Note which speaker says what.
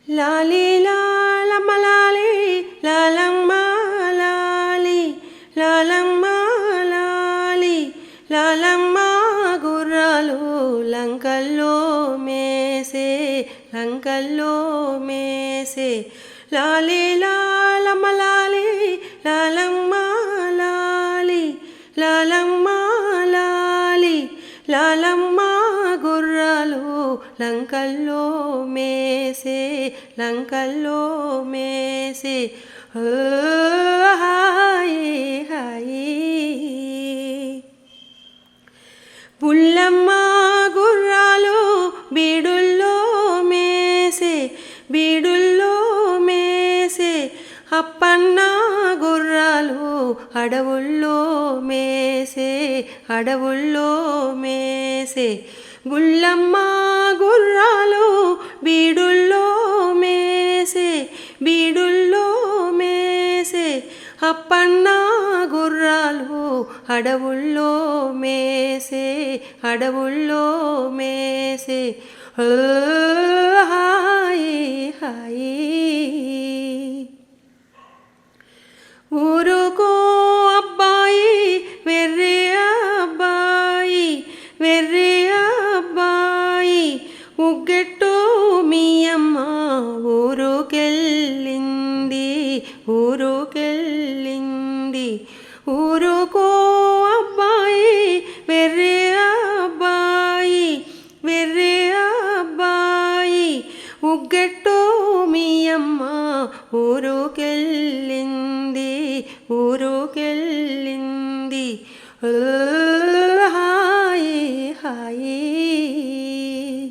Speaker 1: లాలి లాలమ్మ లాలి లాలమ్మ లాలి లాలమ్మ లాలి లాలమ్మ గుర్రాలు లంకల్లో మేసే లంకల్లో మేసే లాలి లాలమ్మ లాలి లాలమ్మ లాలి లాలమ్మ లాలి లాలమ్మ గుర్రాలు లంకల్లో మేసే లంకల్లో మేసే హాయి హాయి పుల్లమ్మ గుర్రాలు బీడుల్లో మేసే బీడుల్లో మేసే అప్పన్న గుర్రాలు అడవుల్లో మేసే అడవుల్లో మేసే గుల్లమ్మ గుర్రాలు బీడుల్లో మేసే బీడుల్లో మేసే అప్పన్న గుర్రాలు అడవుల్లో మేసే అడవుల్లో మేసే హాయి హాయి ఊరుకో అబ్బాయి వెర్రి అబ్బాయి వెర్రి అబ్బాయి ఉగ్గెట్టు మీ అమ్మ ఊరుకెళ్ళింది ఊరుకెళ్ళింది ఊరుకో అబ్బాయి వెర్రి అబ్బాయి వెర్రి అబ్బాయి ఉగ్గెట్టు మీ అమ్మ ఊరుకెళ్ళింది